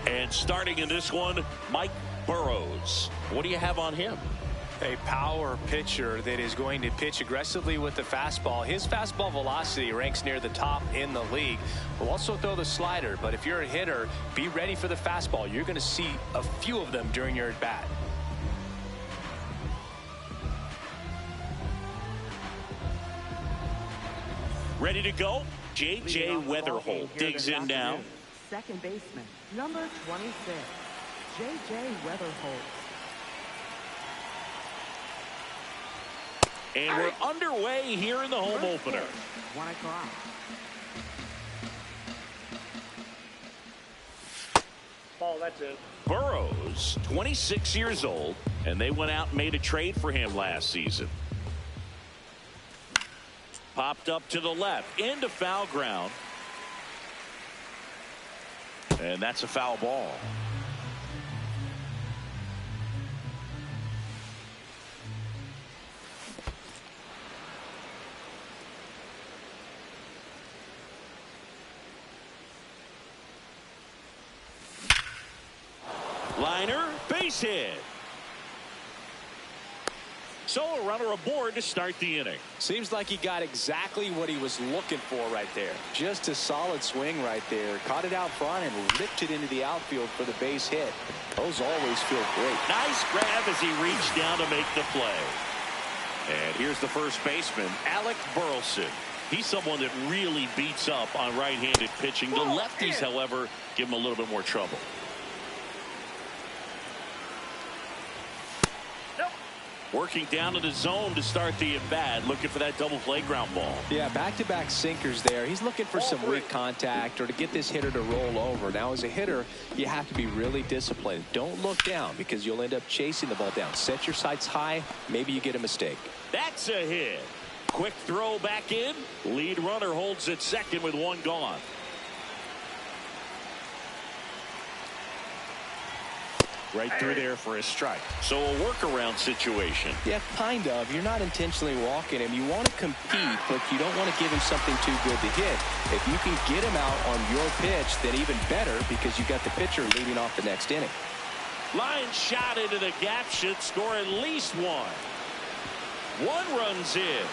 And starting in this one, Mike Burrows. What do you have on him? A power pitcher that is going to pitch aggressively with the fastball. His fastball velocity ranks near the top in the league. Will also throw the slider, but if you're a hitter, be ready for the fastball. You're going to see a few of them during your at-bat. Ready to go? J.J. Weatherholt digs in now. Second baseman, number 26, J.J. Weatherholt. And we're underway here in the home opener. 1 o'clock. Ball, that's it. Burrows, 26 years old, and they went out and made a trade for him last season. Popped up to the left, into foul ground. And that's a foul ball. Liner, base hit. So a runner aboard to start the inning. Seems like he got exactly what he was looking for right there. Just a solid swing right there. Caught it out front and ripped it into the outfield for the base hit. Those always feel great. Nice grab as he reached down to make the play. And here's the first baseman, Alec Burleson. He's someone that really beats up on right-handed pitching. The lefties, however, give him a little bit more trouble. Working down to the zone to start the at-bat, looking for that double play ground ball. Yeah, back-to-back sinkers there. He's looking for some weak contact or to get this hitter to roll over. Now, as a hitter, you have to be really disciplined. Don't look down because you'll end up chasing the ball down. Set your sights high. Maybe you get a mistake. That's a hit. Quick throw back in. Lead runner holds at second with one gone. Right through there for a strike. So a workaround situation. Yeah, kind of. You're not intentionally walking him. You want to compete, but you don't want to give him something too good to hit. If you can get him out on your pitch, then even better because you got the pitcher leading off the next inning. Line shot into the gap should score at least one. One runs in.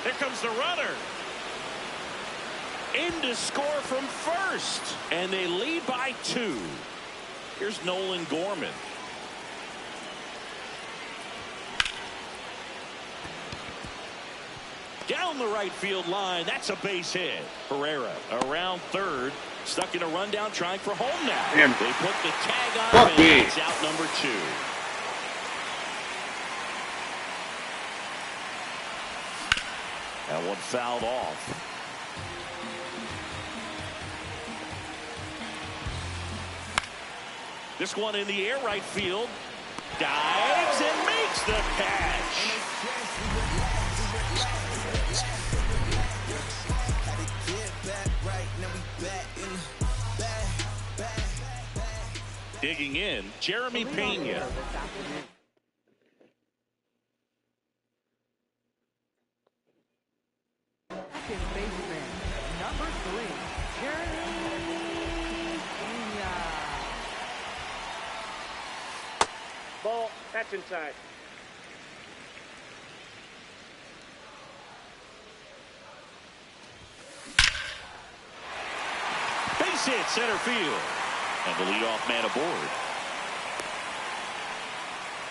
There comes the runner. In to score from first. And they lead by 2. Here's Nolan Gorman. Down the right field line. That's a base hit. Herrera around third. Stuck in a rundown trying for home now. Damn. They put the tag on him and it's out number 2. That one fouled off. This one in the air right field. Dives and makes the catch. Digging in, Jeremy Pena. Second baseman, number 3, Jeremy Pena. Ball, that's inside. base hit center field. And the leadoff man aboard.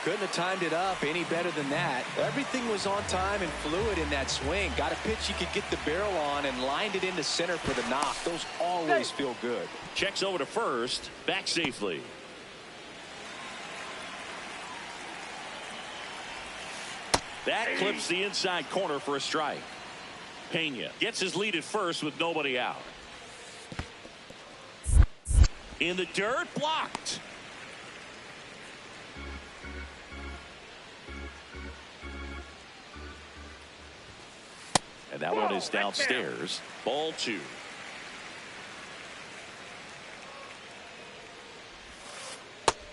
Couldn't have timed it up any better than that. Everything was on time and fluid in that swing. Got a pitch you could get the barrel on and lined it into center for the knock. Those always feel good. Checks over to first. Back safely. That clips the inside corner for a strike. Pena gets his lead at first with nobody out. In the dirt, blocked. And that one is downstairs. Ball 2.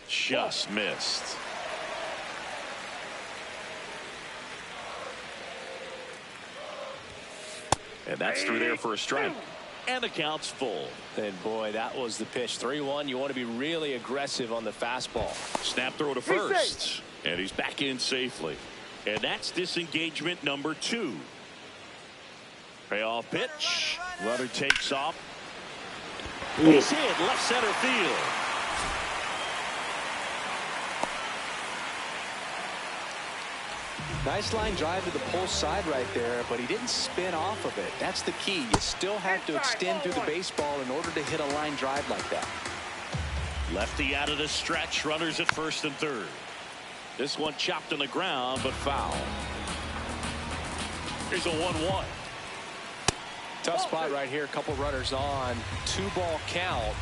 Just missed. And that's through there for a strike. And the count's full. And boy, that was the pitch. 3-1. You want to be really aggressive on the fastball. Snap throw to first. And he's back in safely. And that's disengagement number 2. Payoff pitch. Runner takes off. He's hit left center field. Nice line drive to the pull side right there, but he didn't spin off of it. That's the key. You still have to extend through the baseball in order to hit a line drive like that. Lefty out of the stretch. Runners at first and third. This one chopped on the ground, but foul. Here's a 1-1. Tough spot right here. A couple runners on. 2-ball count.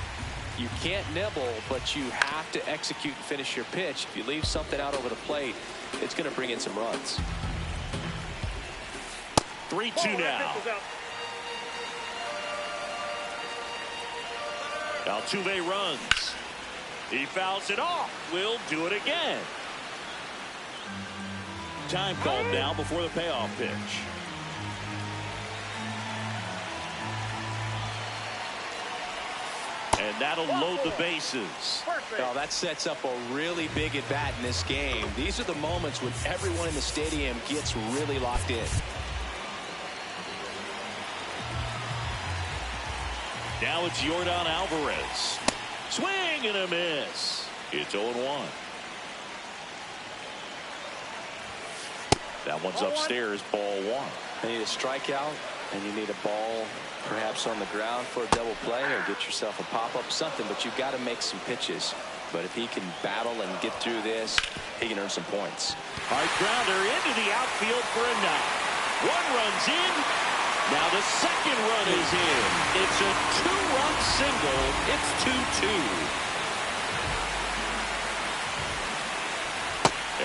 You can't nibble, but you have to execute and finish your pitch. If you leave something out over the plate, it's going to bring in some runs. 3-2 now. Altuve runs. He fouls it off. Will do it again. Time called now before the payoff pitch. And that'll load the bases. Well, that sets up a really big at bat in this game. These are the moments when everyone in the stadium gets really locked in. Now it's Yordan Alvarez. Swing and a miss. It's 0-1. That one's upstairs, ball 1. You need a strikeout, and you need a ball perhaps on the ground for a double play, or get yourself a pop-up, something, but you've got to make some pitches. But if he can battle and get through this, he can earn some points. Hard grounder into the outfield for a knock. One run's in. Now the second run is in. It's a 2-run single. It's 2-2.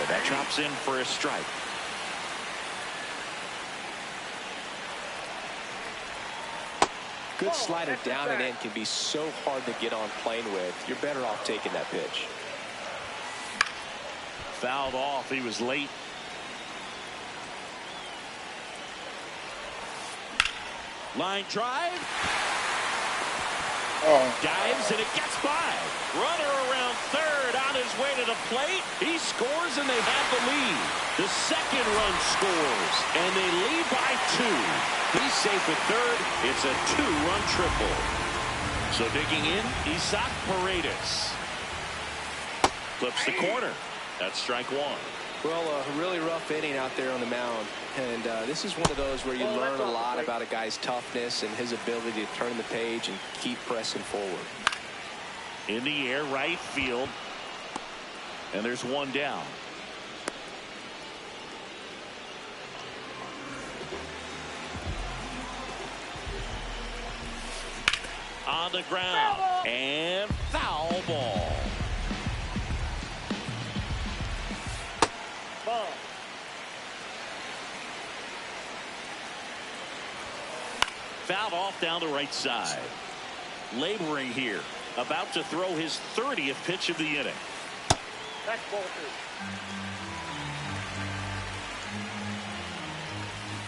And that drops in for a strike. Good slider down and in can be so hard to get on plane with. You're better off taking that pitch. Fouled off. He was late. Line drive. Dives and it gets by. Runner around third on his way to the plate. He scores and they have the lead. The second run scores and they lead by 2. He's safe at third. It's a 2-run triple. So digging in, Isaac Paredes. Flips the corner. That's strike 1. Well, a really rough inning out there on the mound. And this is one of those where you learn a lot about a guy's toughness and his ability to turn the page and keep pressing forward. In the air, right field. And there's one down. On the ground. And foul ball. Fouled off down the right side. Laboring here. About to throw his 30th pitch of the inning. That's ball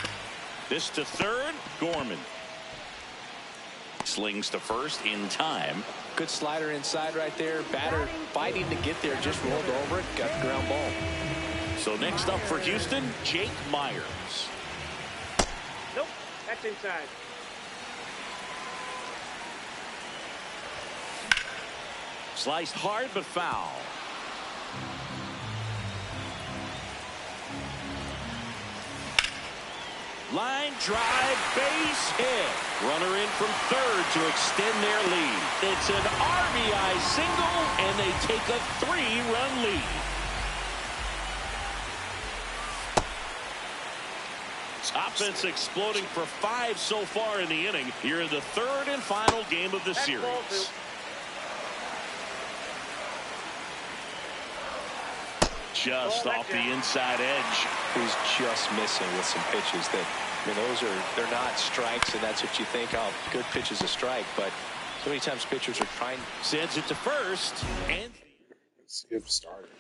2. This to third. Gorman. Slings to first in time. Good slider inside right there. Batter fighting to get there. Just rolled over it. Got the ground ball. So next up for Houston, Jake Myers. Nope. That's inside. Sliced hard but foul. Line drive, base hit. Runner in from third to extend their lead. It's an RBI single, and they take a 3-run lead. Offense exploding for 5 so far in the inning. Here in the third and final game of the series. Just off the inside edge. He's just missing with some pitches that, I mean, they're not strikes, and that's what you think, oh, good pitch is a strike, but so many times pitchers are trying. Sends it to first, and skip started.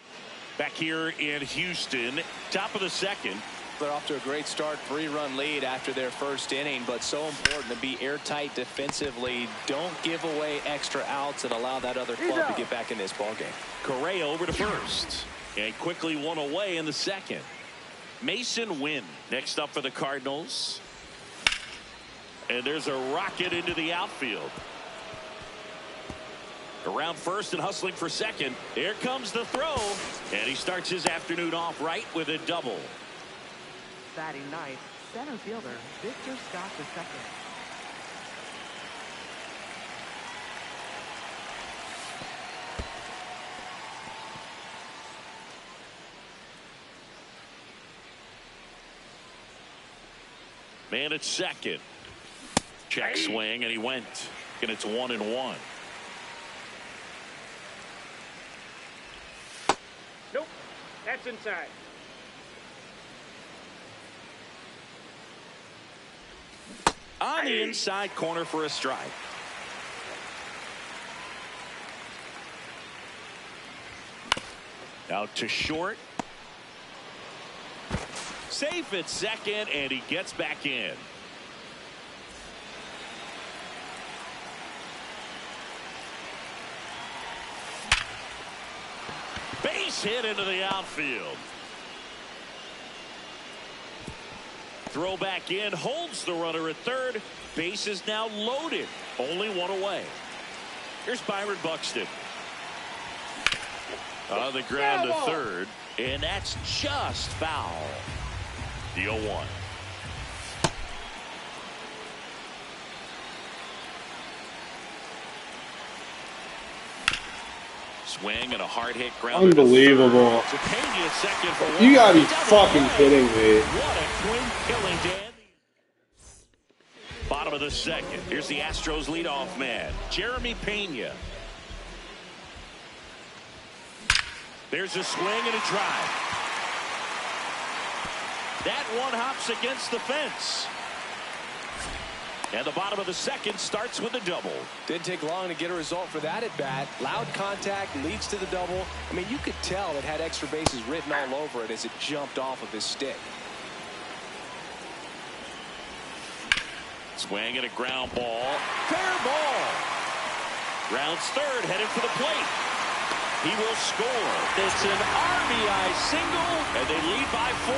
back here in Houston, top of the second. They're off to a great start, 3-run lead after their first inning, but so important to be airtight defensively. Don't give away extra outs and allow that other club to get back in this ballgame. Correa over to first, and quickly one away in the second. Mason Wynn next up for the Cardinals, and there's a rocket into the outfield. Around first and hustling for second. There comes the throw, and he starts his afternoon off right with a double. Batting ninth, center fielder Victor Scott II. Man at second. Check swing, and he went. And it's 1-1. Nope. That's inside. On the inside corner for a strike. Out to short. Safe at second, and he gets back in. Base hit into the outfield. Throw back in, holds the runner at third. Base is now loaded. Only one away. Here's Byron Buxton. On the ground to third, and that's just foul. The 0-1. Swing and a hard hit ground. Unbelievable. You gotta be fucking kidding me. What a twin killing, Dan. Bottom of the second. Here's the Astros leadoff man, Jeremy Pena. There's a swing and a drive. That one hops against the fence. And the bottom of the second starts with a double. Didn't take long to get a result for that at bat. Loud contact leads to the double. I mean, you could tell it had extra bases written all over it as it jumped off of his stick. Swing and a ground ball. Fair ball. Rounds third, headed for the plate. He will score. It's an RBI single, and they lead by 4.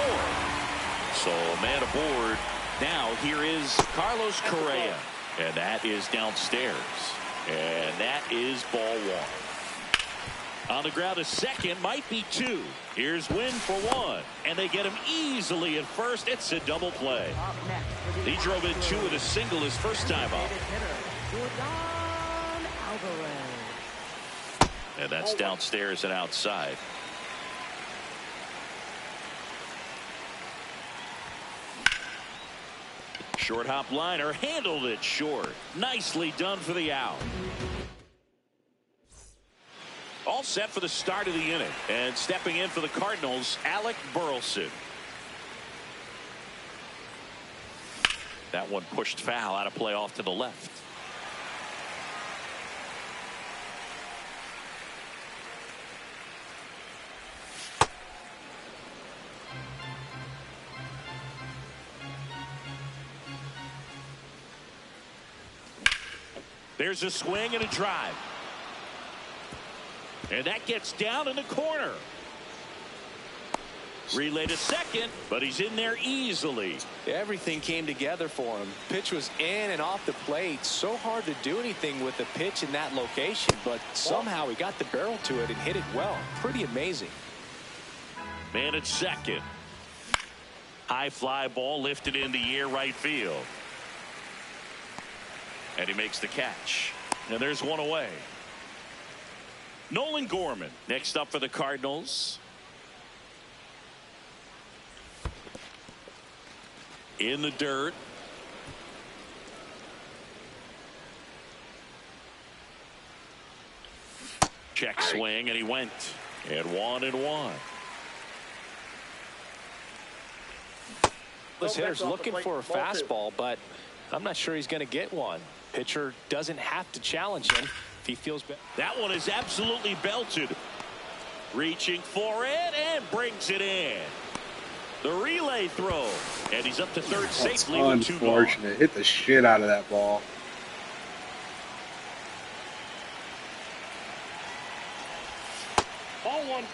So man aboard. Now here is Carlos Correa, and that is downstairs, and that is ball 1. On the ground, a second, might be 2. Here's Wynn for 1, and they get him easily at first. It's a double play. He drove in 2 with a single his first time up. And that's downstairs and outside. Short hop liner, handled it short. Nicely done for the out. All set for the start of the inning. And stepping in for the Cardinals, Alec Burleson. That one pushed foul, out of play off to the left. There's a swing and a drive. And that gets down in the corner. Relay to second, but he's in there easily. Everything came together for him. Pitch was in and off the plate. So hard to do anything with the pitch in that location, but somehow he got the barrel to it and hit it well. Pretty amazing. Man at second. High fly ball lifted in the air right field. And he makes the catch. And there's one away. Nolan Gorman next up for the Cardinals. In the dirt. Check swing, and he went. And 1-1. This hitter's looking for a fastball, but I'm not sure he's going to get one. Pitcher doesn't have to challenge him if he feels better. That one is absolutely belted. Reaching for it and brings it in. The relay throw, and he's up to third safely with 2 gone. Unfortunate. Hit the shit out of that ball. Ball 1.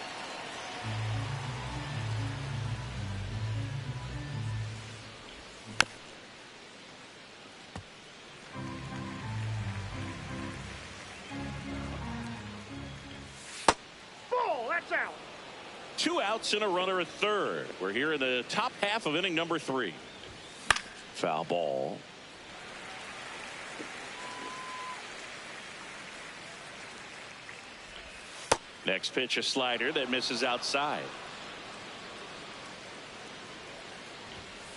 Ball, that's out. 2 outs and a runner at third. We're here in the top half of inning number 3. Foul ball. Next pitch, a slider that misses outside.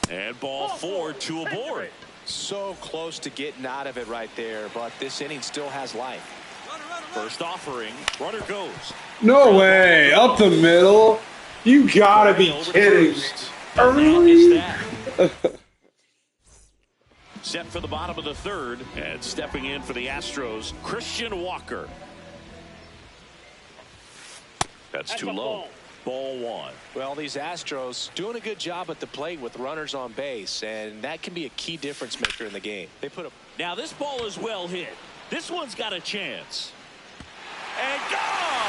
And ball 4, 2 aboard. So close to getting out of it right there, but this inning still has life. First offering, runner goes. No way, up the middle. You gotta be kidding me. Set for the bottom of the third, and stepping in for the Astros, Christian Walker. That's too low. Ball 1. Well, these Astros doing a good job at the plate with runners on base, and that can be a key difference maker in the game. They put up. Now this ball is well hit. This one's got a chance. And gone!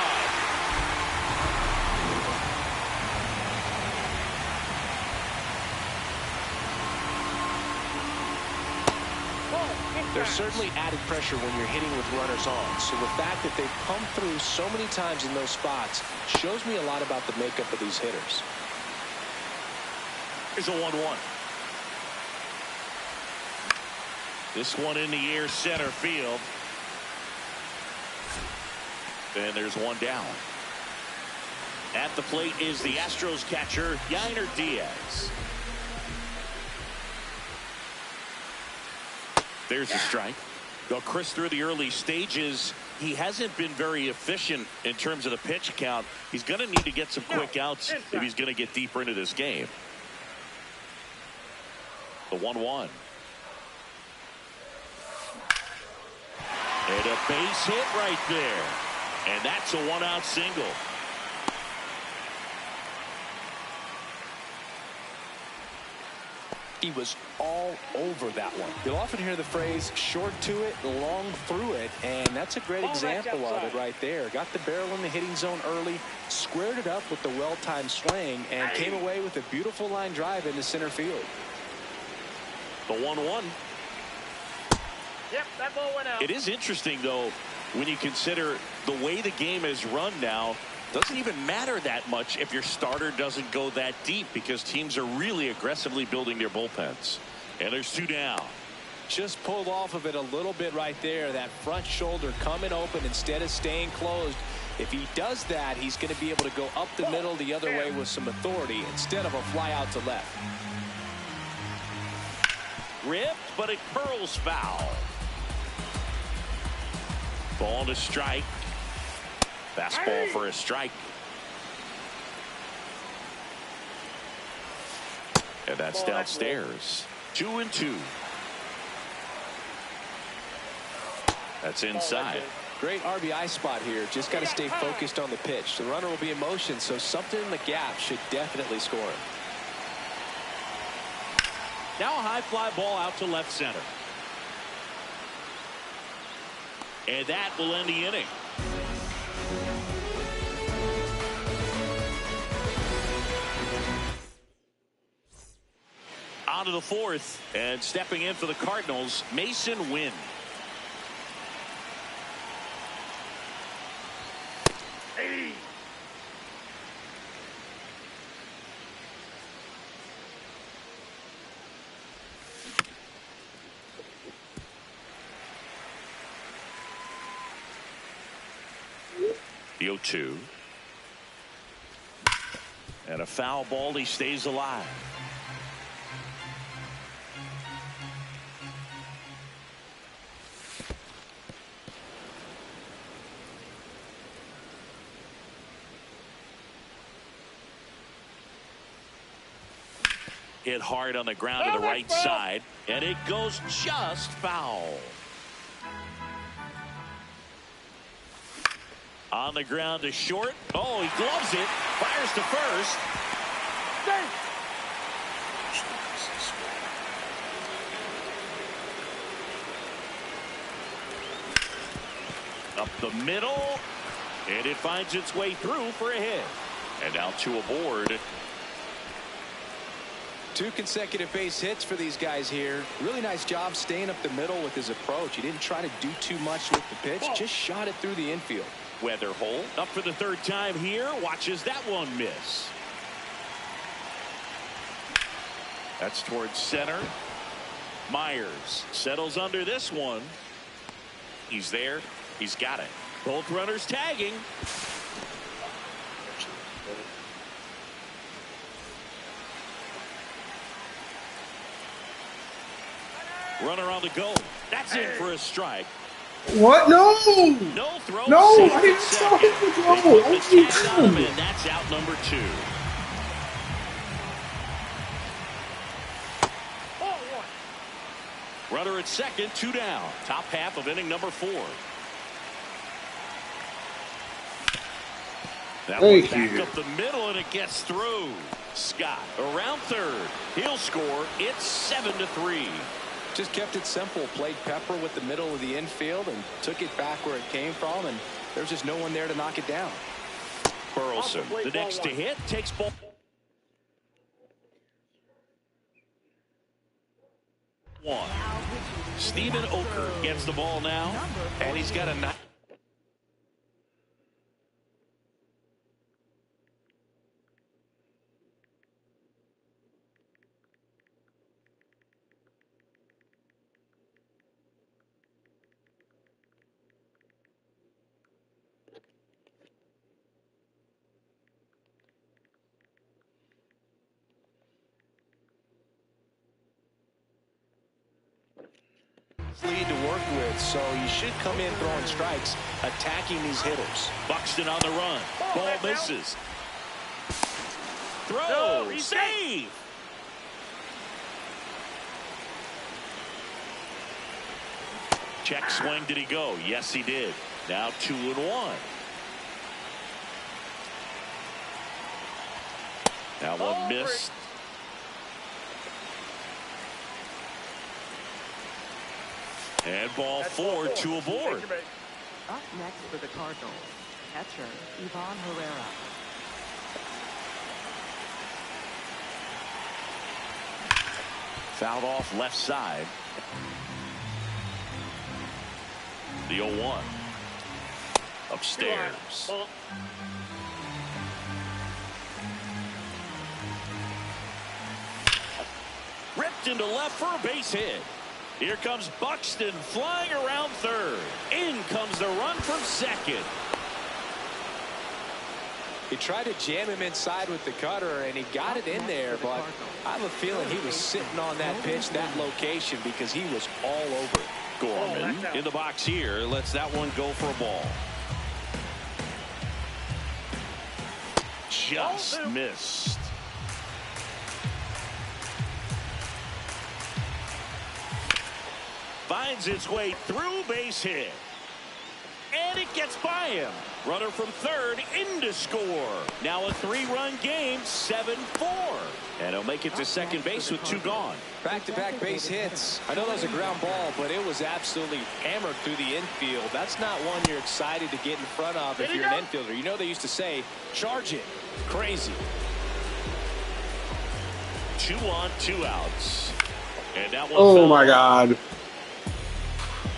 There's certainly added pressure when you're hitting with runners on. So the fact that they've come through so many times in those spots shows me a lot about the makeup of these hitters. Here's a 1-1. This one in the air, center field. And there's one down. At the plate is the Astros catcher, Yainer Diaz. There's a strike. Well, Chris, through the early stages, he hasn't been very efficient in terms of the pitch count. He's going to need to get some quick outs if he's going to get deeper into this game. The 1-1. And a base hit right there. And that's a 1-out single. He was all over that one. You'll often hear the phrase short to it, long through it, and that's a great example of it right there. Got the barrel in the hitting zone early, squared it up with the well-timed swing, and came away with a beautiful line drive into center field. The 1-1. Yep, that ball went out. It is interesting, though, when you consider the way the game is run now. Doesn't even matter that much if your starter doesn't go that deep, because teams are really aggressively building their bullpens. And there's 2 down. Just pulled off of it a little bit right there. That front shoulder coming open instead of staying closed. If he does that, he's going to be able to go up the middle the other way with some authority instead of a fly out to left. Ripped, but it curls foul. Ball to strike. Fastball for a strike. And that's downstairs. 2-2. That's inside. Great RBI spot here. Just got to stay focused on the pitch. The runner will be in motion, so something in the gap should definitely score him. Now a high fly ball out to left center. And that will end the inning. On to the fourth, and stepping in for the Cardinals, Mason Wynn. Hey. The 0-2. And a foul ball. He stays alive. Hit hard on the ground to the right side, and it goes just foul. On the ground to short. Oh, he gloves it. Fires to first. Up the middle, and it finds its way through for a hit. And now two aboard. 2 consecutive base hits for these guys here. Really nice job staying up the middle with his approach. He didn't try to do too much with the pitch, just shot it through the infield. Weatherholt up for the third time here. Watches that one miss. That's towards center. Myers settles under this one. He's there. He's got it. Both runners tagging. Runner on the go. That's in for a strike. What? No! No throw. No, I didn't stop it with throw. What you doing? And that's out number 2. Runner at second, 2 down. Top half of inning number 4. That one's back up the middle, and it gets through. Scott around third. He'll score. It's 7-3. Just kept it simple. Played pepper with the middle of the infield and took it back where it came from, and there's just no one there to knock it down. Burleson, the next to hit, takes ball. One. Steven Oker gets the ball now, and he's got a nice. Lead to work with, so you should come in throwing strikes, attacking these hitters. Buxton on the run. Ball misses. Throw. Save. Check swing. Did he go? Yes, he did. Now 2-1. Now one missed. And ball 4, 2 aboard. Up next for the Cardinals, catcher Ivan Herrera. Fouled off left side. The 0-1. Upstairs. Ripped into left for a base hit. Here comes Buxton flying around third. In comes the run from second. He tried to jam him inside with the cutter, and he got it in there, but I have a feeling he was sitting on that pitch, that location, because he was all over it. Gorman in the box here lets that one go for a ball. Just missed. Finds its way through, base hit. And it gets by him. Runner from third in to score. Now a 3-run game, 7-4. And he'll make it to second base with 2 gone. Back-to-back base hits. I know that was a ground ball, but it was absolutely hammered through the infield. That's not one you're excited to get in front of if you're an infielder. You know they used to say, charge it. Crazy. 2 on, 2 outs. And that one Oh my God.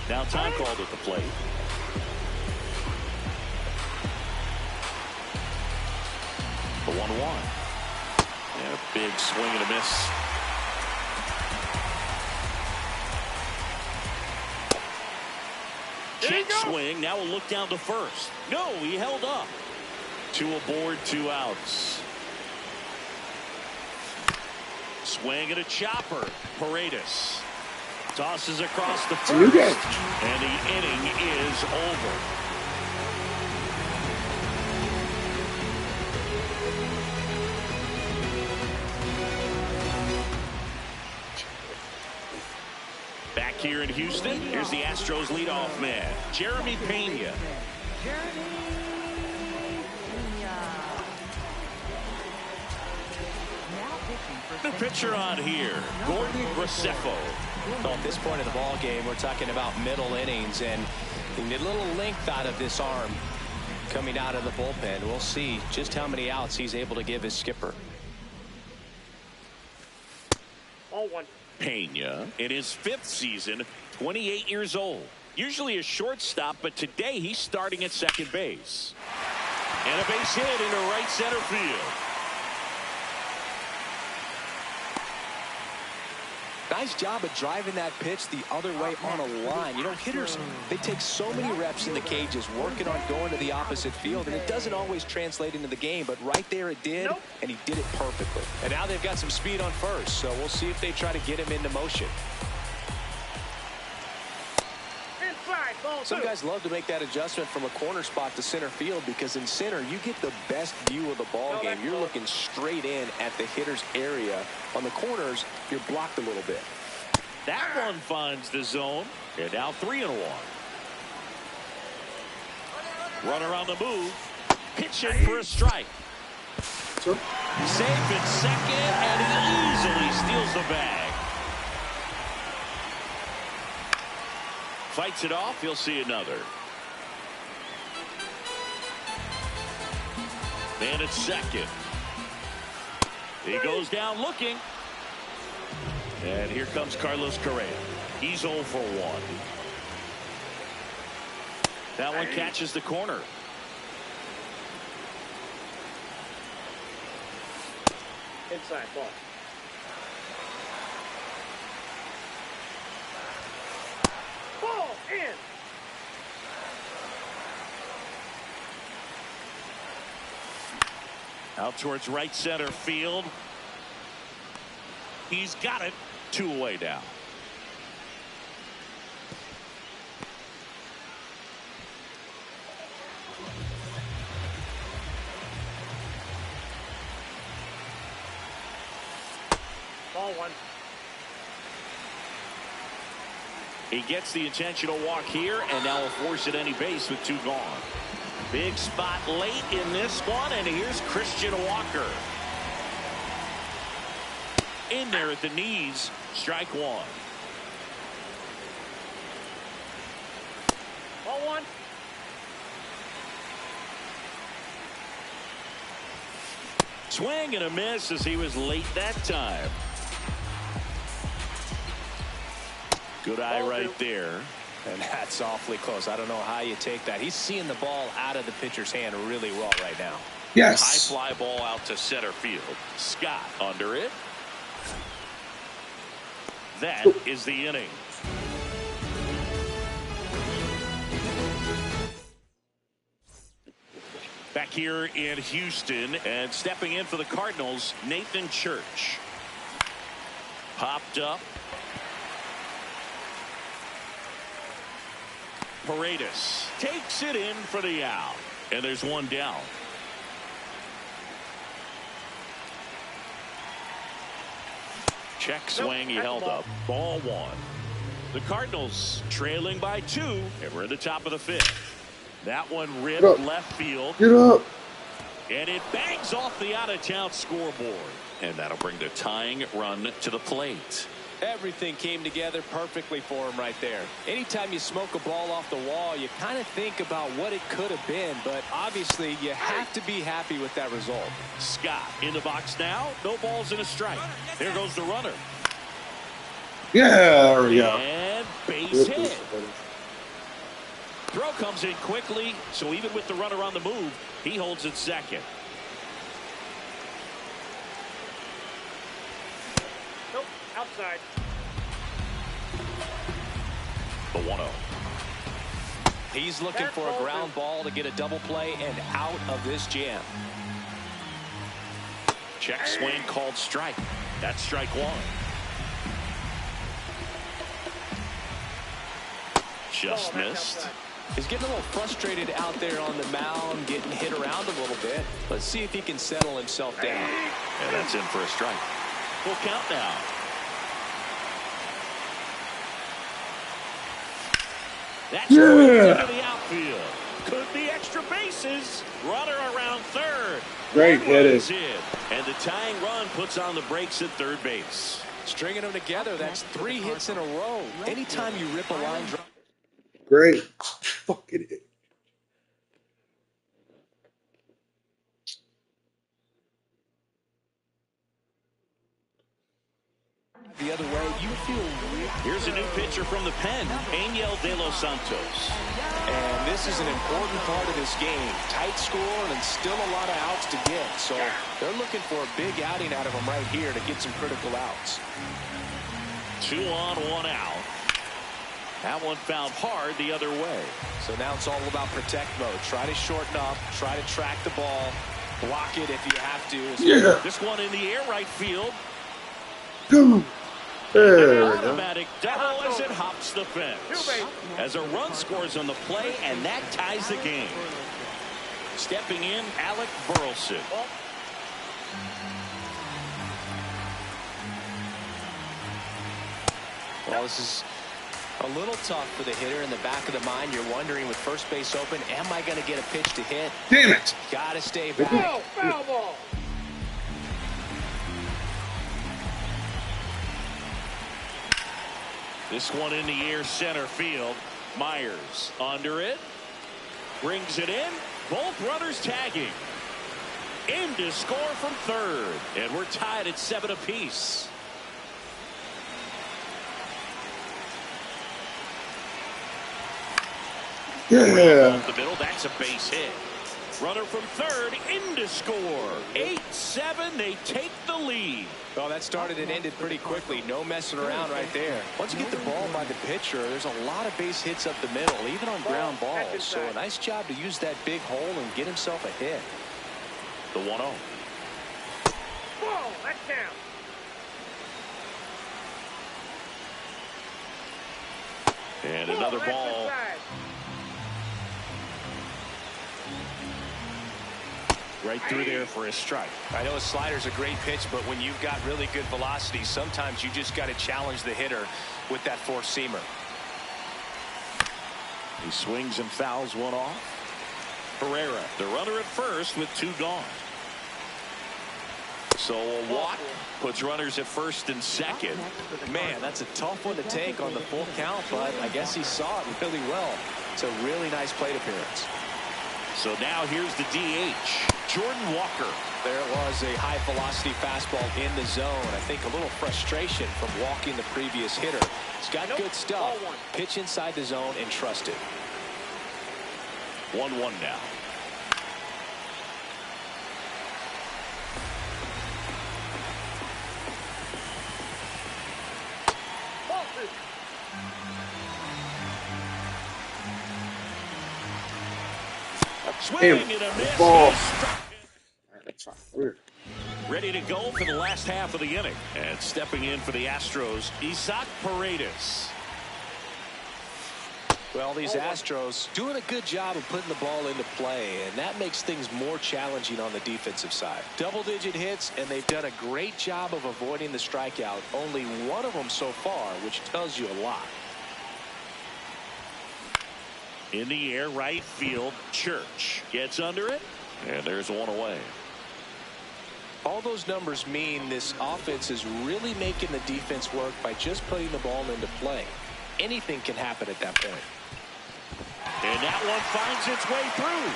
Now time called at the plate. The 1-1. And a big swing and a miss. Check swing. Now we'll look down to first. No, he held up. 2 aboard, 2 outs. Swing and a chopper. Paredes tosses across the first. And the inning is over. Back here in Houston, here's the Astros leadoff man, Jeremy Pena. The pitcher on here, Gordon Graceffo. Well, at this point of the ball game, we're talking about middle innings, and we need a little length out of this arm coming out of the bullpen. We'll see just how many outs he's able to give his skipper. 0-1. Pena in his 5th season, 28 years old. Usually a shortstop, but today he's starting at second base. And a base hit into right center field. Nice job of driving that pitch the other way on a line. You know, hitters, they take so many reps in the cages working on going to the opposite field, and it doesn't always translate into the game, but right there it did, and he did it perfectly. And now they've got some speed on first, so we'll see if they try to get him into motion. Inside, ball 2. Some guys love to make that adjustment from a corner spot to center field because in center, you get the best view of the ball game. You're looking straight in at the hitter's area. On the corners, you're blocked a little bit. That one finds the zone. And now 3-1. Runner on the move. Pitching for a strike. Sure. Safe at second, and he easily steals the bag. Fights it off. He'll see another. Man at second. He goes down looking. And here comes Carlos Correa. He's 0 for 1. That one catches the corner. Inside, ball. Ball in. Out towards right center field. He's got it. 2 away now. Ball 1. He gets the intentional walk here, and now will force at any base with 2 gone. Big spot late in this one, and here's Christian Walker. In there at the knees, strike 1. Ball 1. Swing and a miss as he was late that time. Good eye right there. And that's awfully close. I don't know how you take that. He's seeing the ball out of the pitcher's hand really well right now. Yes. High fly ball out to center field. Scott under it. That is the inning. Back here in Houston, and stepping in for the Cardinals, Nathan Church. Popped up. Paredes takes it in for the out. And there's 1 down. Check swing, he held up. Ball 1. The Cardinals trailing by 2, and we're in the top of the 5th. That one ripped left field. Get up. And it bangs off the out-of-town scoreboard. And that'll bring the tying run to the plate. Everything came together perfectly for him right there. Anytime you smoke a ball off the wall, you kind of think about what it could have been, but obviously you have to be happy with that result. Scott in the box now. No balls and a strike. There goes the runner. Yeah, there we go. And base hit. Throw comes in quickly, so even with the runner on the move, he holds it second. Nope, outside. The 1-0. He's looking for a ground ball to get a double play and out of this jam. Check swing called strike. That's strike one. Just missed. He's getting a little frustrated out there on the mound, getting hit around a little bit. Let's see if he can settle himself down. And that's in for a strike. Full count now. That's into the outfield. Could be extra bases. Runner around third. Great hitting. And the tying run puts on the brakes at third base. Stringing them together, that's 3 hits in a row. Anytime you rip a line drive. Great. Fucking hit. The other way, you feel weird. Here's a new pitcher from the pen, Angel De Los Santos. And this is an important part of this game. Tight score and still a lot of outs to get. So they're looking for a big outing out of him right here to get some critical outs. 2 on, 1 out. That one fouled hard the other way. So now it's all about protect mode. Try to shorten up, try to track the ball, block it if you have to. Yeah. This one in the air right field. Go. There An we go. automatic double as it hops the fence. As a run scores on the play, and that ties the game. Stepping in, Alec Burleson. Well, this is a little tough for the hitter. In the back of the mind, you're wondering with first base open, am I going to get a pitch to hit? Damn it. Got to stay back. No, foul ball. This one in the air center field. Myers under it. Brings it in. Both runners tagging. In to score from third. And we're tied at 7 apiece. Yeah. Off the middle. That's a base hit. Runner from third in to score. 8-7. They take the lead. Well, that started and ended pretty quickly. No messing around right there. Once you get the ball by the pitcher, there's a lot of base hits up the middle, even on ground balls. So a nice job to use that big hole and get himself a hit. The 1-0. Ball, that counts. And another ball. Right through there for a strike. I know a slider's a great pitch, but when you've got really good velocity, sometimes you just got to challenge the hitter with that four-seamer. He swings and fouls one off. Herrera, the runner at first with 2 gone. So a walk puts runners at first and second. Man, that's a tough one to take on the full count, but I guess he saw it really well. It's a really nice plate appearance. So now here's the DH, Jordan Walker. There was a high-velocity fastball in the zone. I think a little frustration from walking the previous hitter. He's got good stuff. Pitch inside the zone and trust it. 1-1 now. Swing and a miss. Ball. That's weird. Ready to go for the last half of the inning. And stepping in for the Astros, Isaac Paredes. Well, these Astros doing a good job of putting the ball into play, and that makes things more challenging on the defensive side. Double-digit hits, and they've done a great job of avoiding the strikeout. Only one of them so far, which tells you a lot. In the air, right field, Church gets under it, and there's one away. All those numbers mean this offense is really making the defense work by just putting the ball into play. Anything can happen at that point. And that one finds its way through.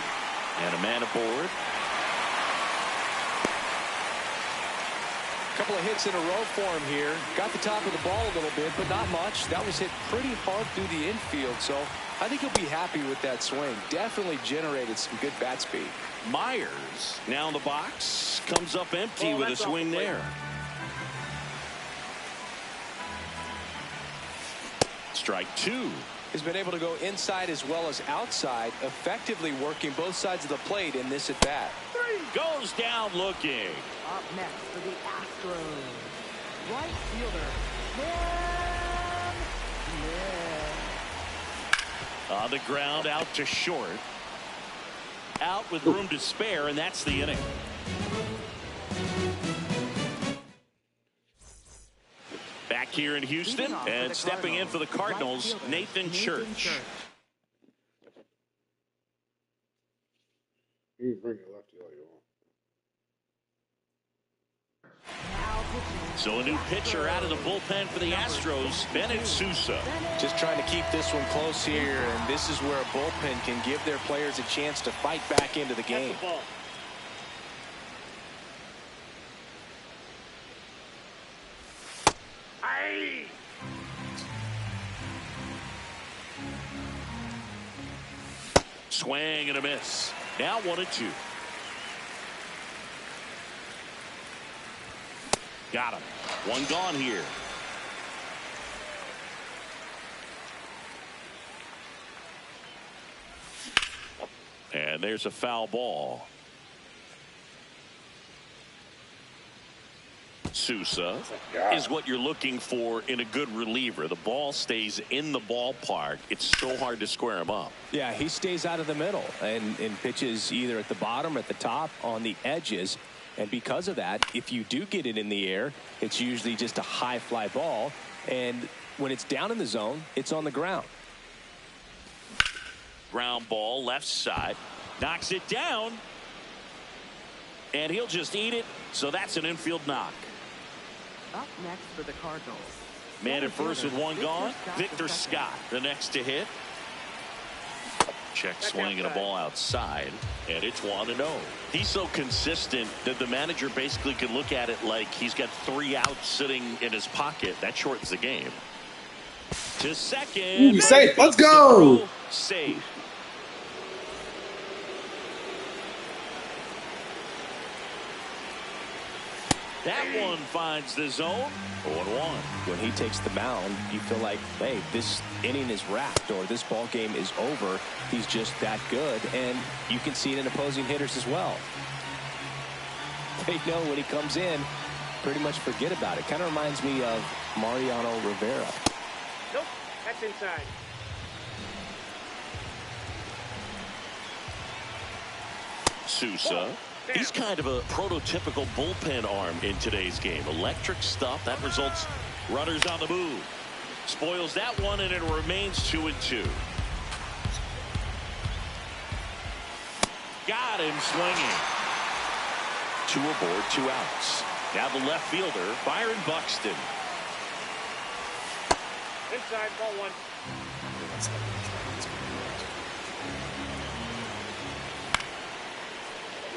And a man aboard. A couple of hits in a row for him here. Got the top of the ball a little bit, but not much. That was hit pretty hard through the infield, so I think he'll be happy with that swing. Definitely generated some good bat speed. Myers now in the box. Comes up empty with a swing there. Strike two. He's been able to go inside as well as outside, effectively working both sides of the plate in this at-bat. Goes down looking. Up next for the Astros, right fielder, Cam. On the ground, out to short. Out with room to spare, and that's the inning. Back here in Houston, and stepping in for the Cardinals, Nathan Church. You bring it lefty all you want. So a new pitcher out of the bullpen for the Astros, Bennett Sousa. Just trying to keep this one close here, and this is where a bullpen can give their players a chance to fight back into the game. Swing and a miss. Now 1-2. Got him. One gone here. And there's a foul ball. Sousa is what you're looking for in a good reliever. The ball stays in the ballpark. It's so hard to square him up. Yeah, he stays out of the middle and pitches either at the bottom or at the top on the edges. And because of that, if you do get it in the air, it's usually just a high fly ball. And when it's down in the zone, it's on the ground. Ground ball left side. Knocks it down. And he'll just eat it. So that's an infield knock. Up next for the Cardinals, Man at first with one gone. Victor Scott, the next to hit. Check swing and a ball outside, and it's 1-0. He's so consistent that the manager basically can look at it like he's got 3 outs sitting in his pocket. That shortens the game. To second. Ooh, safe. Let's go. Safe. That one finds the zone. 0-1. When he takes the mound, you feel like, hey, this inning is wrapped or this ball game is over. He's just that good, and you can see it in opposing hitters as well. They know when he comes in, pretty much forget about it. Kind of reminds me of Mariano Rivera. Nope, that's inside. Sousa. He's kind of a prototypical bullpen arm in today's game. Electric stuff that results runners on the move. Spoils that one, and it remains 2-2. Got him swinging. 2 aboard, 2 outs. Now the left fielder, Byron Buxton. Inside, ball 1.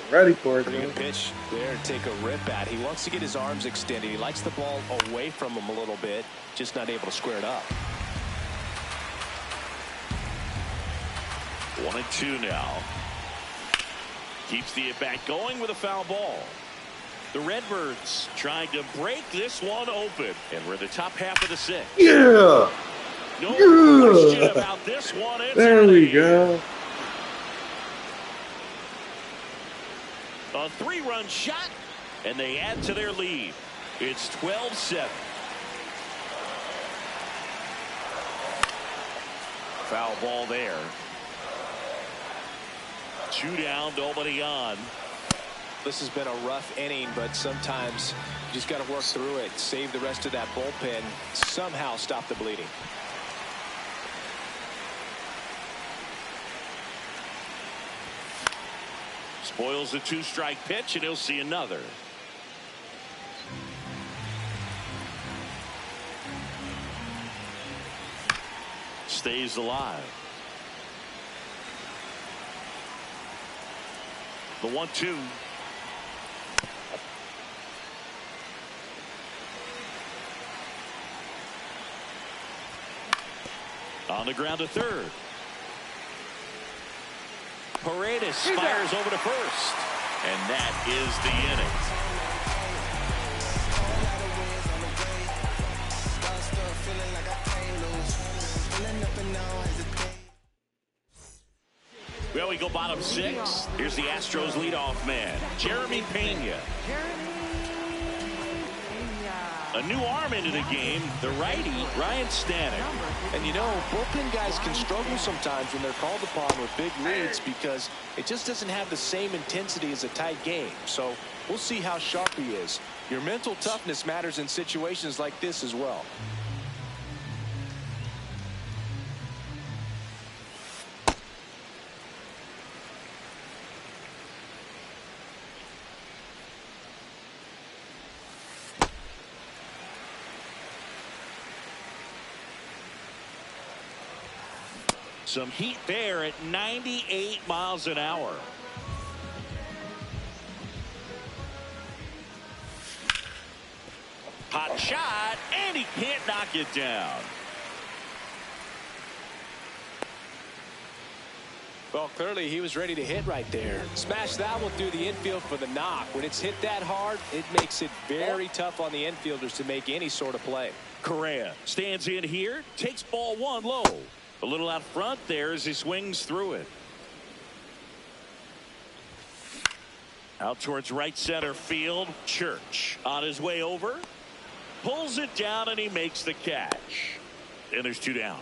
Ready for it. Pretty good pitch there to take a rip at. He wants to get his arms extended. He likes the ball away from him a little bit, just not able to square it up. 1-2 now. Keeps the at-bat going with a foul ball. The Redbirds trying to break this one open. And we're in the top half of the 6th. Yeah. No question about this one. It's There we go. A 3-run shot, and they add to their lead. It's 12-7. Foul ball there. 2 down, nobody on. This has been a rough inning, but sometimes you just got to work through it, save the rest of that bullpen, somehow stop the bleeding. Spoils the 2-strike pitch, and he'll see another. stays alive. The 1-2. On the ground to third. Paredes fires over to first. And that is the inning. Well, we go bottom six. Here's the Astros leadoff man, Jeremy Pena. A new arm into the game, the righty, Ryan Stanek. And you know, bullpen guys can struggle sometimes when they're called upon with big leads because it just doesn't have the same intensity as a tight game. So we'll see how sharp he is. Your mental toughness matters in situations like this as well. Some heat there at 98 miles an hour. Hot shot, and he can't knock it down. Well, clearly he was ready to hit right there. Smash that one through the infield for the knock. When it's hit that hard, it makes it very tough on the infielders to make any sort of play. Correa stands in here, takes ball one low. A little out front there as he swings through it. Out towards right center field. Church on his way over. Pulls it down and he makes the catch. And there's two down.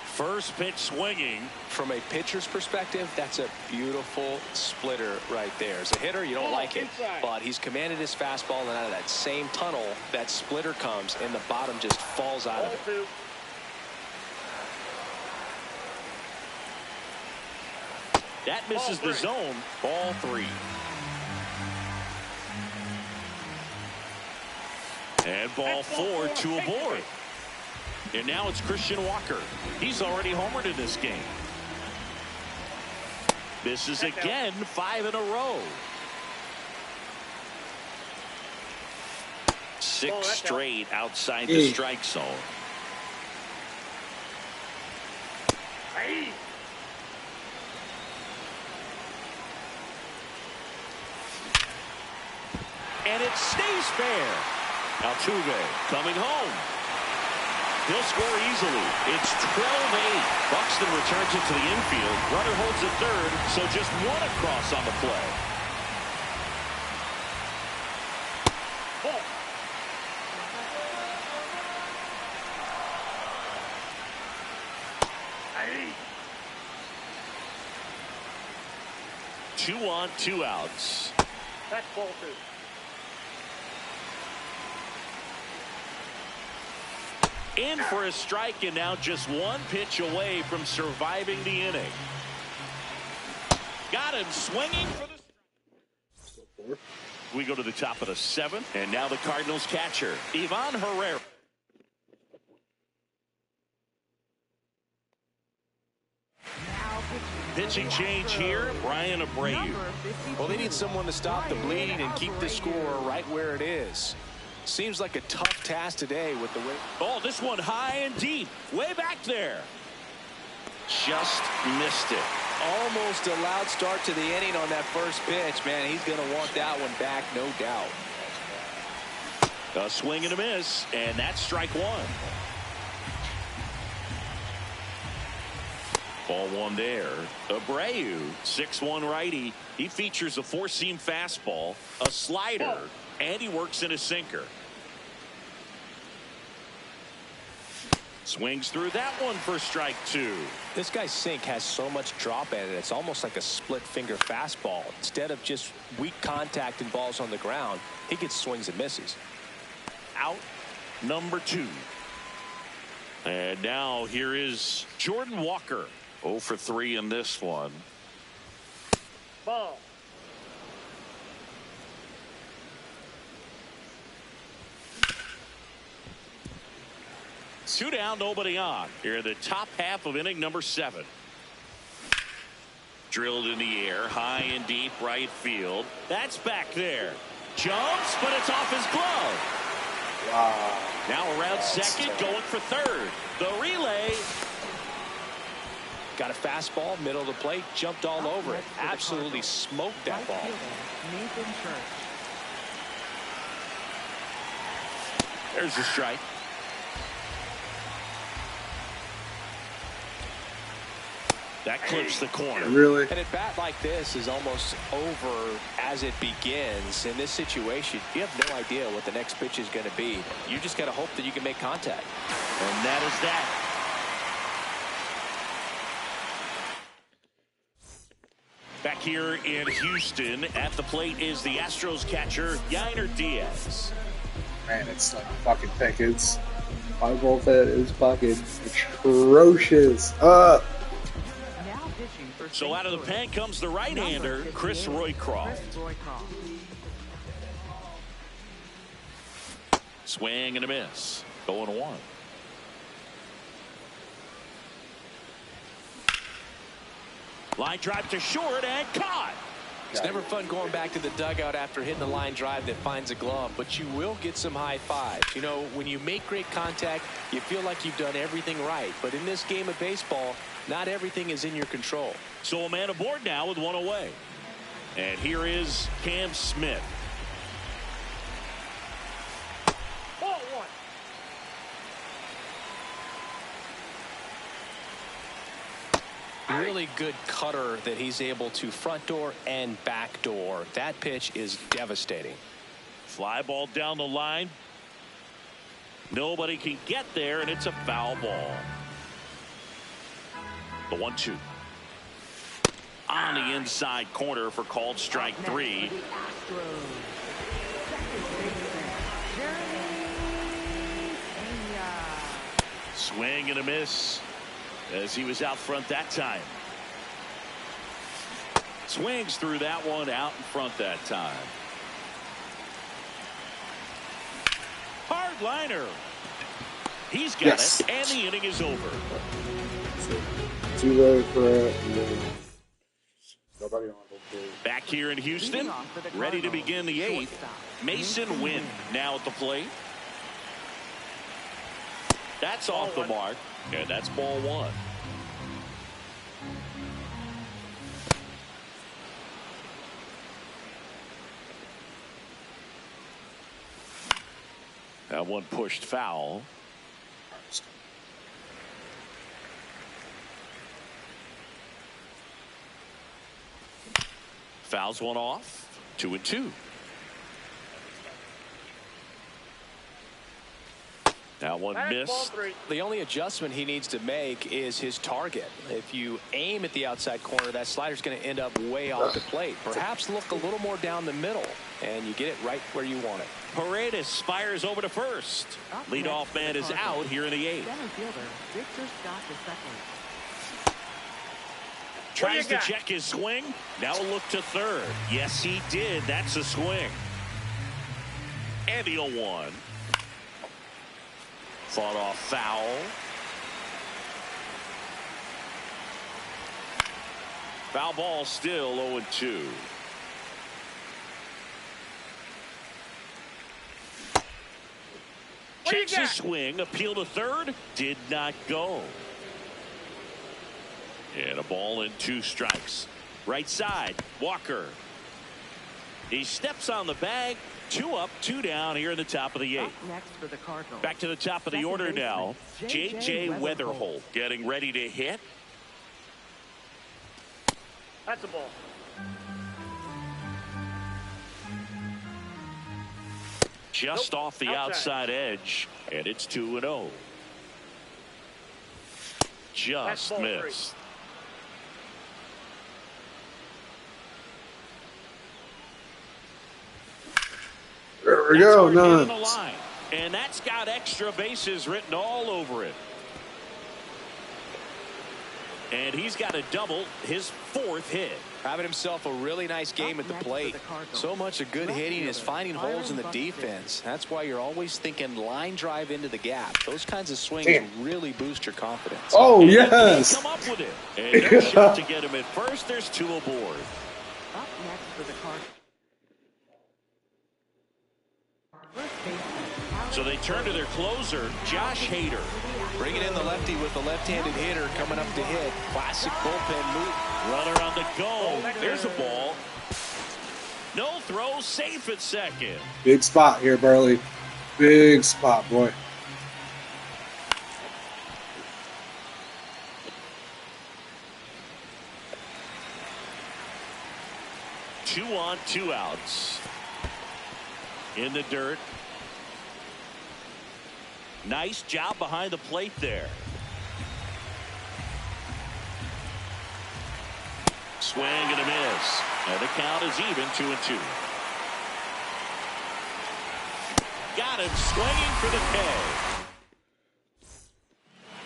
First pitch swinging. From a pitcher's perspective, that's a beautiful splitter right there. As a hitter, you don't like it, but he's commanded his fastball, and out of that same tunnel, that splitter comes, and the bottom just falls out of it. That misses the zone. Ball three. And ball four, two aboard. And now it's Christian Walker. He's already homered in this game. Misses again, 5 in a row. 6 straight outside the strike zone. And it stays fair. Altuve coming home. He'll score easily. It's 12-8. Buxton returns it to the infield. Runner holds at third, so just one across on the play. Ball. Two on, 2 outs. That's ball two. In for a strike, and now just one pitch away from surviving the inning. Got him swinging for the. We go to the top of the 7th, and now the Cardinals catcher, Ivan Herrera. Pitching change here, Brian Abreu. Well, they need someone to stop the bleed and keep the score right where it is. Seems like a tough task today with the way. Oh, this one high and deep, way back there. Just missed it. Almost a loud start to the inning on that first pitch. Man, he's going to want that one back, no doubt. A swing and a miss, and that's strike one. Ball one there. Abreu, 6'1" righty. He features a 4-seam fastball, a slider, and he works in a sinker. Swings through that one for strike 2. This guy's sink has so much drop at it. It's almost like a split finger fastball. Instead of just weak contact and balls on the ground, he gets swings and misses. Out number 2. And now here is Jordan Walker. 0 for 3 in this one. 2 down, nobody on. Here in the top half of inning number 7. Drilled in the air, high and deep right field. That's back there. Jumps, but it's off his glove. Wow. Now around second, going for third. The relay. Got a fastball, middle of the plate, jumped all over it. Absolutely smoked that ball. Nathan Church. There's the strike. That clips the corner. Really? And a bat like this is almost over as it begins. In this situation, you have no idea what the next pitch is going to be. You just got to hope that you can make contact. And that is that. Back here in Houston, at the plate is the Astros catcher, Yainer Diaz. Man, it's like fucking Pickens. My bullpen is fucking atrocious. Now pitching for So out of the pen comes the right-hander, Chris Roycroft. Swing and a miss. 0-1. Line drive to short and caught. It's never fun going back to the dugout after hitting a line drive that finds a glove, but you will get some high fives. You know, when you make great contact, you feel like you've done everything right. But in this game of baseball, not everything is in your control. So a man aboard now with 1 away. And here is Cam Smith. Ball 1. Really good cutter that he's able to front door and back door. That pitch is devastating. Fly ball down the line. Nobody can get there, and it's a foul ball. The 1-2. On the inside corner for called strike 3. Swing and a miss as he was out front that time. Swings through that one, out in front that time. Hard liner. He's got it, and the inning is over. 2 rows for it. Nobody on. Back here in Houston, ready to begin the 8th. Mason Wynn now at the plate. That's off the mark, and that's ball 1. That one pushed foul. Fouls one off. 2-2. That one missed. The only adjustment he needs to make is his target. If you aim at the outside corner, that slider's going to end up way off the plate. Perhaps look a little more down the middle, and you get it right where you want it. Paredes fires over to first. Leadoff man is out here in the 8th. Center fielder Victor Scott II. Tries to check his swing. Now a look to third. Yes, he did. That's a swing. And the 0-1. Fought off foul. Foul ball still 0-2. Checks his swing. Appeal to third. Did not go. And a ball and 2 strikes. Right side, Walker. He steps on the bag. 2 up, 2 down here in the top of the 8th. Next for the Cardinals. Back to the top of the order now. J.J. Weatherholt getting ready to hit. That's a ball. Just off the outside edge, and it's 2-0. Just missed. There we go. None. And that's got extra bases written all over it. And he's got a double, his 4th hit. Having himself a really nice game at the plate. So much of good hitting is finding holes in the defense. That's why you're always thinking line drive into the gap. Those kinds of swings really boost your confidence. Oh, yes. Come up with it. And no shot to get him at first. There's 2 aboard. Up next for the Cardinals. First baseman. So they turn to their closer, Josh Hader. Bringing in the lefty with the left-handed hitter coming up to hit. Classic bullpen move. Runner on the go. There's a ball. No throw, safe at second. Big spot here, Burley. Big spot, boy. Two on, 2 outs. In the dirt. Nice job behind the plate there. Swing and a miss. And the count is even, 2-2. Got him swinging for the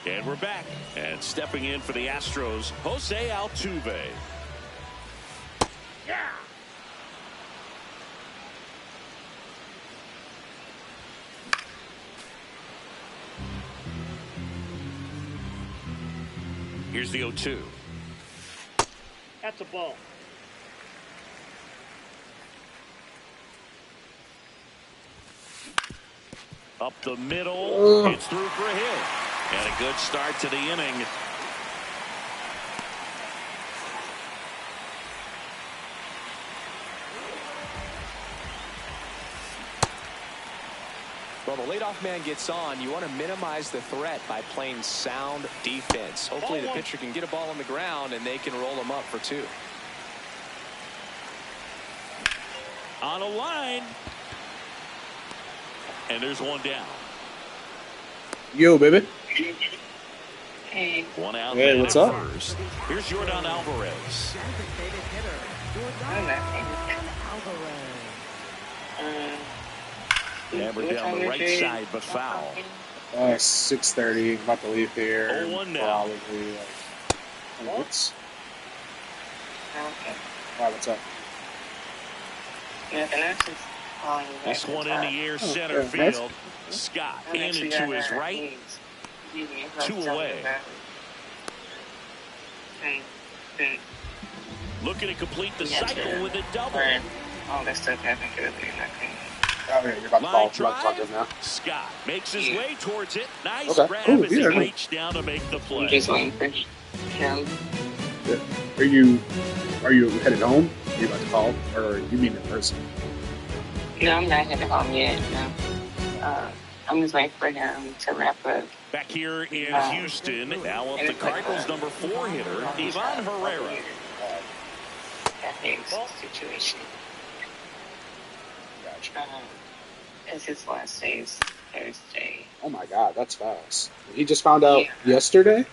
K. And we're back. And stepping in for the Astros, Jose Altuve. Yeah. Here's the 0-2. That's a ball. Up the middle. It's through for a hit. And a good start to the inning. Well, the leadoff man gets on. You want to minimize the threat by playing sound defense. Hopefully the pitcher can get a ball on the ground and they can roll him up for 2. On a line. And there's 1 down. Yo, baby. Hey. 1 out. Hey, what's up? First. Here's Jordan Alvarez. Designated hitter. I'm not Alvarez. Hammered down the right side, but foul. 6:30. About to leave here. 0-1 now. Probably like minutes. Okay. Wow, what's up? Nothing else is calling you back. This one in the air, center yeah, nice. field. Scott I'm in actually into on his our right. leads. You can 2 tell me away. about it. Okay. Looking to complete the Yeah, cycle sure. with a double. Or all that stuff happened earlier. Okay. Oh, yeah, you're about to Line call. You're about to talk to drive. him now. Scott makes his Yeah. way towards it. Nice Okay, grab cool, as he yeah. reached down to make the I'm play. just waiting for him. Are you headed home? Are you about to call? Or you mean in person? No, I'm not heading home yet. No. I'm just waiting for him to wrap up. Back here in Houston, now up the Cardinals' number 4 hitter, Ivan Herrera. That big situation. Gotcha. It's his last day is Thursday. Oh my God, that's fast. He just found out Yeah. yesterday?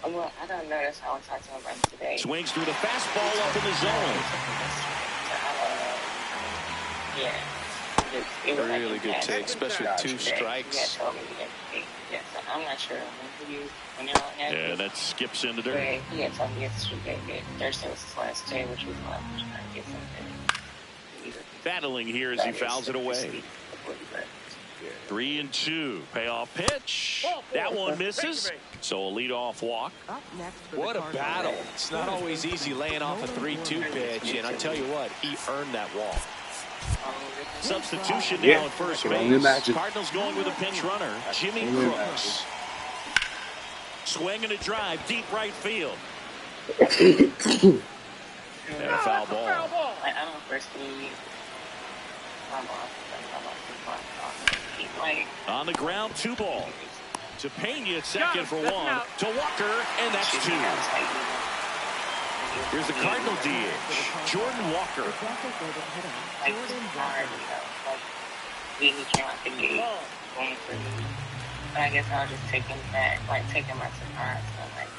Well, I don't know. That's how I talked to him about today. Swings through the fastball up in the zone. Yeah. It was like Really a good pass take, especially with 2 today. strikes. Yeah, told me that. Yes, I'm not sure when y'all had Yeah, this, that skips into but dirt. he had told me yesterday that Thursday was his last day, which was why I'm trying to get something. Battling here as he fouls it away. 3-2. Payoff pitch. That one misses. So a leadoff walk. Up next for the What a Cardinals. battle. It's not always easy laying off a 3-2 pitch, and I tell you what, he earned that walk. Substitution Yeah, now at first I can only base. imagine. Cardinals going with a pinch runner, Jimmy only Crooks. Swing and a drive, deep right field. And a foul ball. Like, I don't personally. Like, On the ground, 2 ball. To Pena at second for 1. To Walker, and that's 2. Here's the Cardinal DH, Jordan Walker. Designated hitter. like, Jordan hard, Walker. you know, like, we came out the gate going for me. But I guess I'll just take him back, like, take him by surprise. So, like,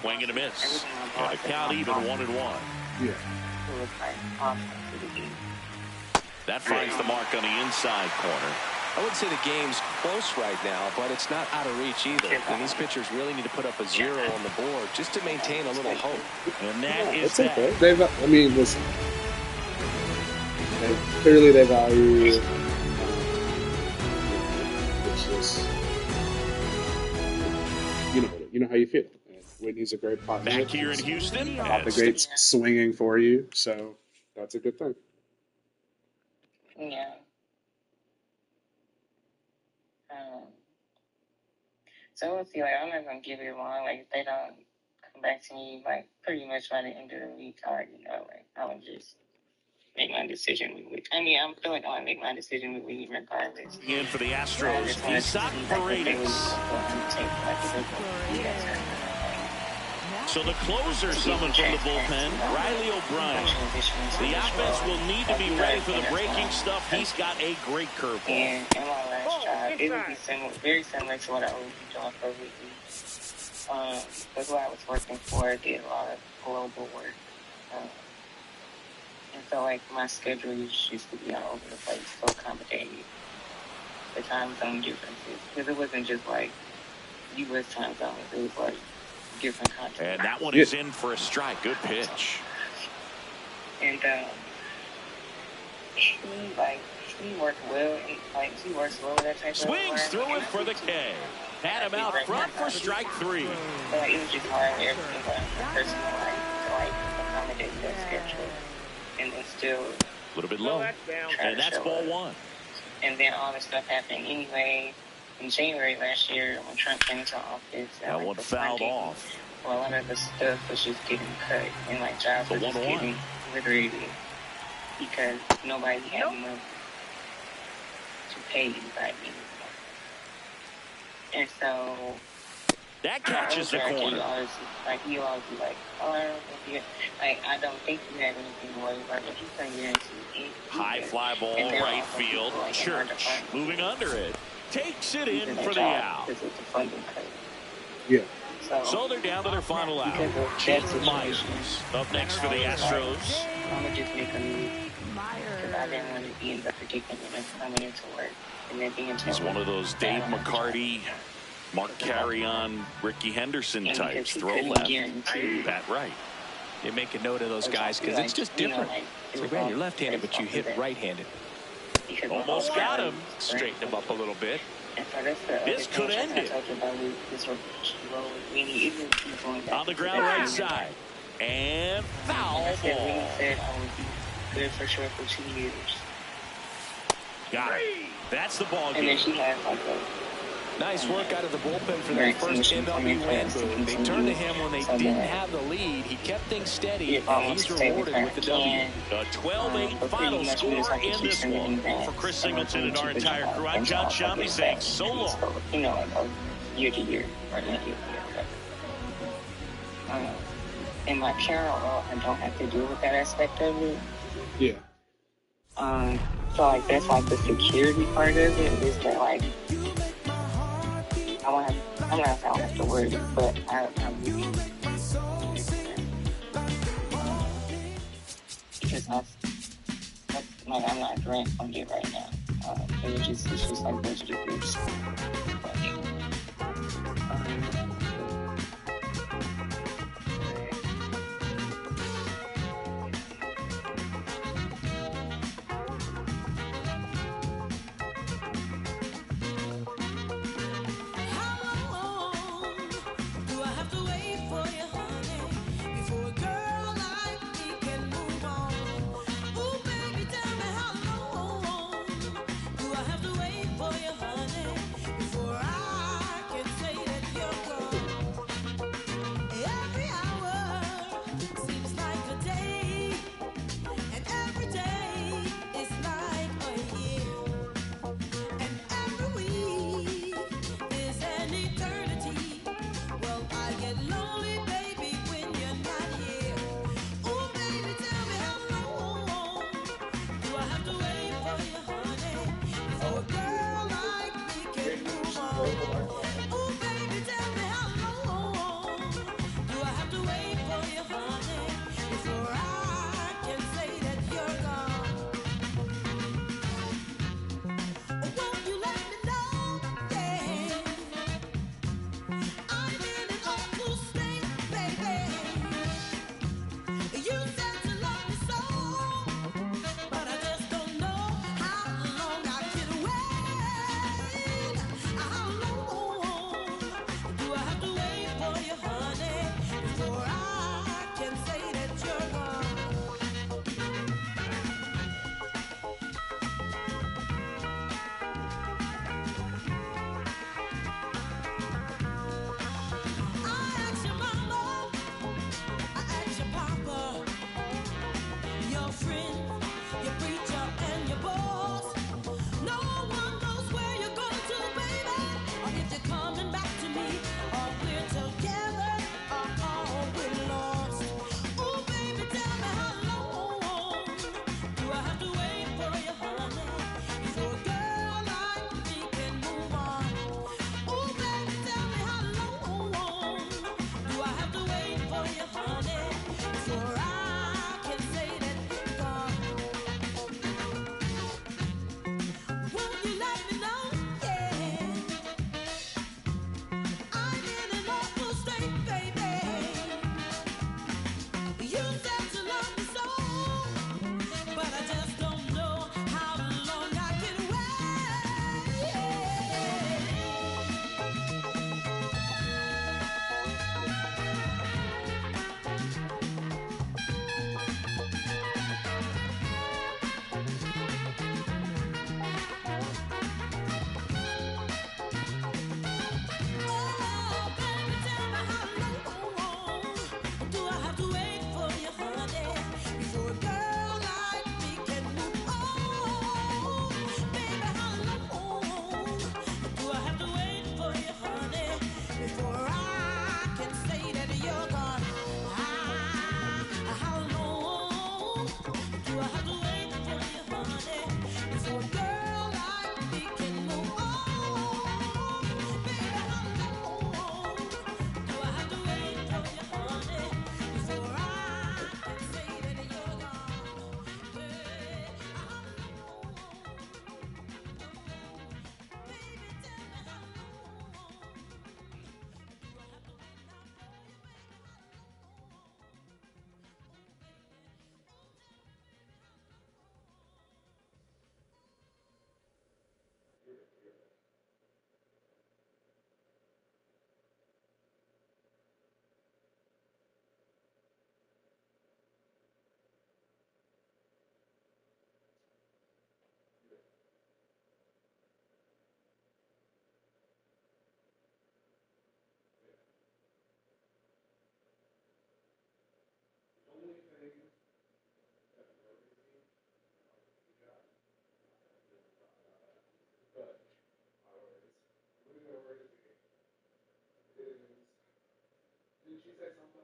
Swing and a miss. everything on And the both count is even on 1-1. Yeah. It was like awesome to the game. That finds the mark on the inside corner. I wouldn't say the game's close right now, but it's not out of reach either. And these pitchers really need to put up a 0 on the board just to maintain a little hope. And that is It's that. okay. I mean, listen. Clearly, they value. It's just, you know how you feel. Whitney's a great partner. Back here in Houston. The greats swinging for you, so that's a good thing. Yeah. So we'll see. Like, I'm not gonna give it long. Like, if they don't come back to me, like, pretty much by the end of the week, I already know. Like, I would just make my decision with Whitney. I mean, I feel like I want to make my decision with Whitney regardless. In for the Astros, Isaac Paredes. So the closer summoned from the bullpen, Riley O'Brien. The offense will need to be ready for the breaking stuff. He's got a great curveball. And in my last job, it would be similar, very similar to what I would be doing for Whitney. Because what I was working for, I did a lot of global work. And so, like, my schedule used to be all over the place to accommodate the time zone differences. Because it wasn't just, like, U.S. time zones. It was, like, different continents. And that one is in for a strike. Good pitch. And, she worked well. And, she works well with that type of work. Swings through it for the K. Had him out front for strike 3. So, it was just hard for everything but personal life to, accommodate that schedule. And then still A little bit low. And that's ball 1. And then all this stuff happened anyway. In January last year, when Trump came into office, That one fouled off. Well, a lot of the stuff was just getting cut, and jobs were just getting obliterated because nobody had enough to pay anybody anymore. And so that catches the corner. You always be like, oh, I don't think I don't think you have anything to worry about. But you can guarantee high fly ball, right field. Church moving under it. Takes it in for the out. Yeah. So they're down to their final out. James Myers up next for the Astros. I'm going to just make a move because I didn't want to be in the predicament of coming into work and then being He's one of those Dave McCarty, Mark Carrion, Ricky Henderson types. Throw left, bat right. You make a note of those guys because it's just different. So, man, you're left-handed, but you hit right-handed. Almost got him. Straighten him up a little bit. This could end it. On the ground right side. And foul ball. Good for sure for 2 years. Got it. That's the ball game. And then she has nice work out of the bullpen for that first MLB win. They turned to him when they didn't have the lead. He kept things steady, and he's rewarded with the W. A 12-8 final score in this one. For Chris Singleton and our entire crew, I'm John Shambi saying so long. Year to year, or in my current role, I don't have to deal with that aspect of it. Yeah. So that's the security part of it is that I'm not saying I don't have to worry, but I'm really because I'm not grant funded right now. It's just budgeted groups. For you, honey, before I Accidentally.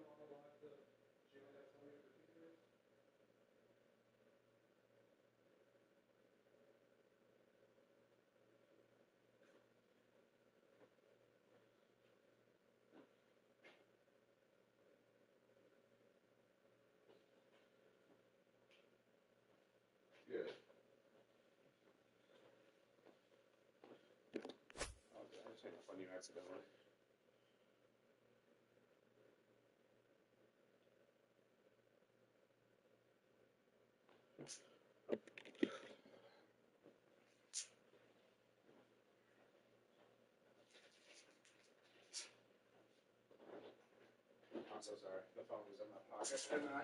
I'm so sorry. The phone was in my pocket and I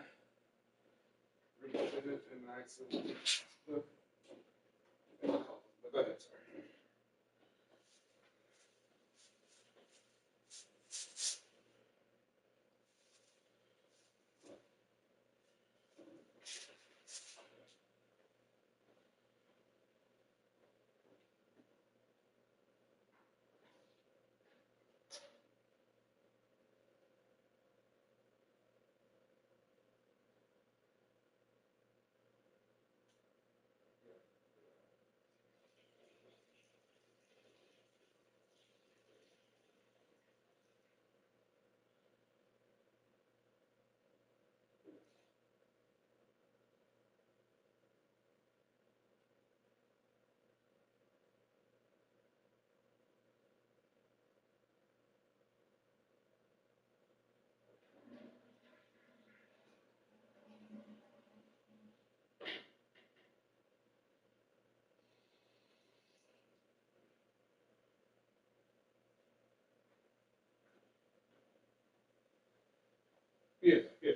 removed it and I accidentally. But go ahead, sorry. Yeah, yeah.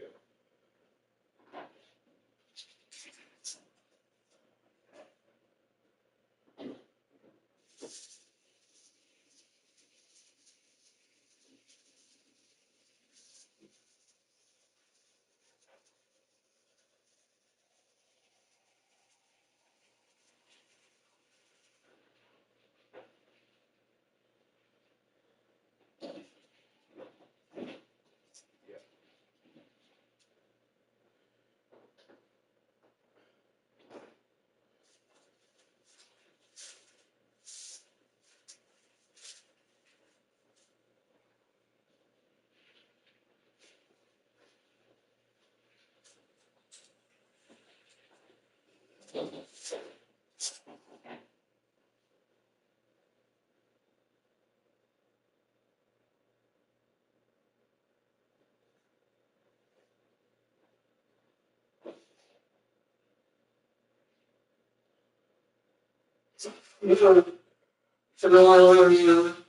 Everyone,